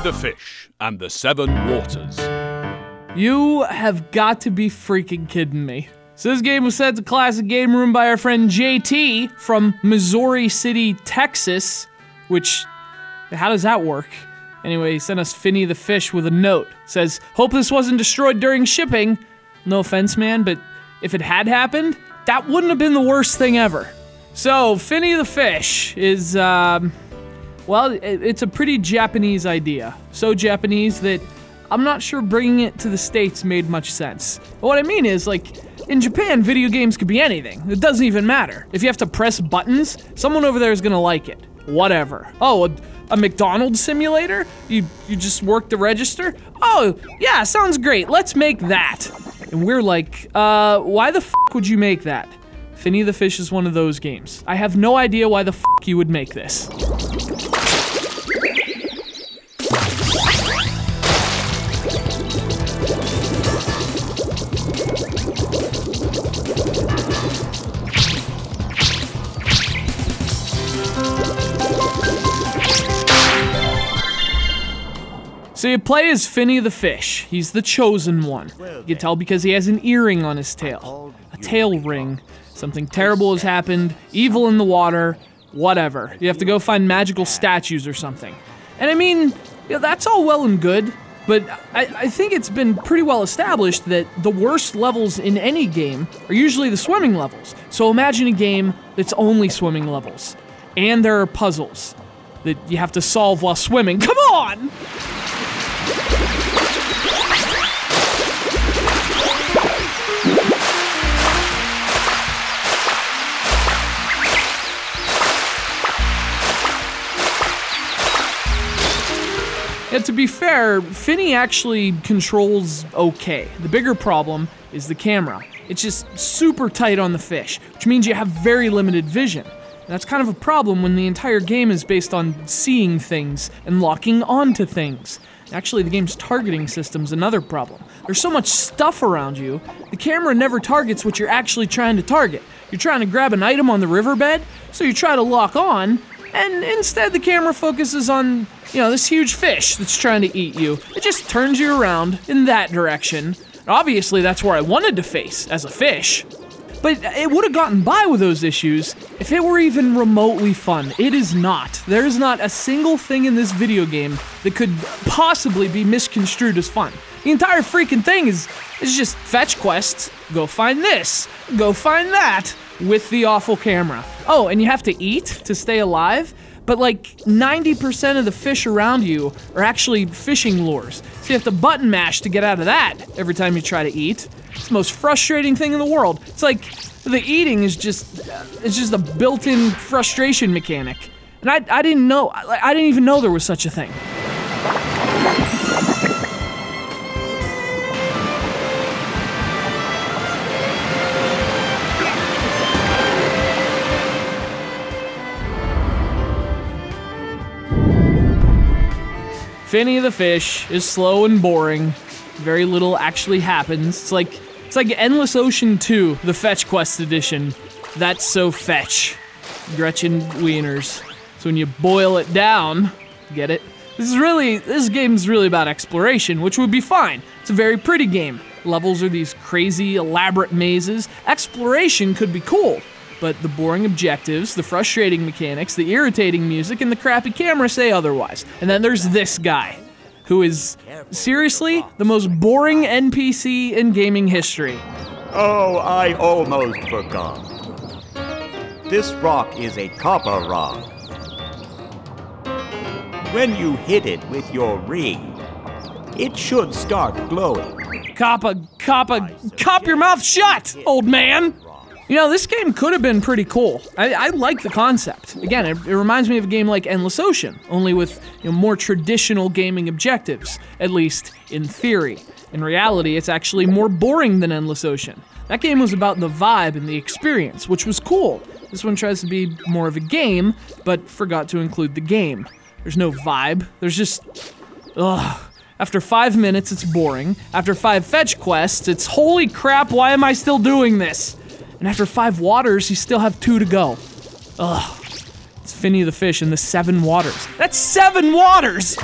the Fish and the Seven Waters. You have got to be freaking kidding me. So this game was sent to Classic Game Room by our friend JT from Missouri City, Texas, which, how does that work? Anyway, he sent us Finny the Fish with a note. It says, hope this wasn't destroyed during shipping. No offense, man, but if it had happened, that wouldn't have been the worst thing ever. So, Finny the Fish is, well, it's a pretty Japanese idea. So Japanese that I'm not sure bringing it to the States made much sense. But what I mean is, like, in Japan, video games could be anything. It doesn't even matter. If you have to press buttons, someone over there is gonna like it. Whatever. Oh, a McDonald's simulator? You just work the register? Oh, yeah, sounds great. Let's make that. And we're like, why the f would you make that? Finny the Fish is one of those games. I have no idea why the f you would make this. So you play as Finny the Fish. He's the chosen one. You can tell because he has an earring on his tail. A tail ring. Something terrible has happened. Evil in the water. Whatever. You have to go find magical statues or something. And I mean, that's all well and good, but I think it's been pretty well established that the worst levels in any game are usually the swimming levels. So imagine a game that's only swimming levels. And there are puzzles that you have to solve while swimming. Come on! And to be fair, Finny actually controls okay. The bigger problem is the camera. It's just super tight on the fish, which means you have very limited vision. And that's kind of a problem when the entire game is based on seeing things and locking onto things. Actually, the game's targeting system's another problem. There's so much stuff around you, the camera never targets what you're actually trying to target. You're trying to grab an item on the riverbed, so you try to lock on, and instead the camera focuses on, this huge fish that's trying to eat you. It just turns you around in that direction. Obviously, that's where I wanted to face, as a fish. But it would have gotten by with those issues if it were even remotely fun. It is not. There is not a single thing in this video game that could possibly be misconstrued as fun. The entire freaking thing is just fetch quests. Go find this. Go find that. With the awful camera. Oh, and you have to eat to stay alive? But like 90% of the fish around you are actually fishing lures. So you have to button mash to get out of that every time you try to eat. It's the most frustrating thing in the world. It's like the eating is just a built-in frustration mechanic. And I didn't know, I didn't even know there was such a thing. Finny the Fish is slow and boring. Very little actually happens. It's like Endless Ocean 2, the Fetch Quest edition. That's so fetch. Gretchen Wieners. So when you boil it down, get it? This game's really about exploration, which would be fine. It's a very pretty game. Levels are these crazy, elaborate mazes. Exploration could be cool. But the boring objectives, the frustrating mechanics, the irritating music, and the crappy camera say otherwise. And then there's this guy, who is, seriously, the most boring NPC in gaming history. Oh, I almost forgot. This rock is a copper rock. When you hit it with your ring, it should start glowing. Cop your mouth shut, old man! This game could have been pretty cool. I like the concept. Again, it reminds me of a game like Endless Ocean, only with more traditional gaming objectives, at least in theory. In reality, it's actually more boring than Endless Ocean. That game was about the vibe and the experience, which was cool. This one tries to be more of a game, but forgot to include the game. There's no vibe. There's just... ugh. After 5 minutes, it's boring. After 5 fetch quests, it's holy crap, why am I still doing this? And after 5 waters, you still have 2 to go. Ugh. It's Finny the Fish and the 7 waters. That's 7 waters!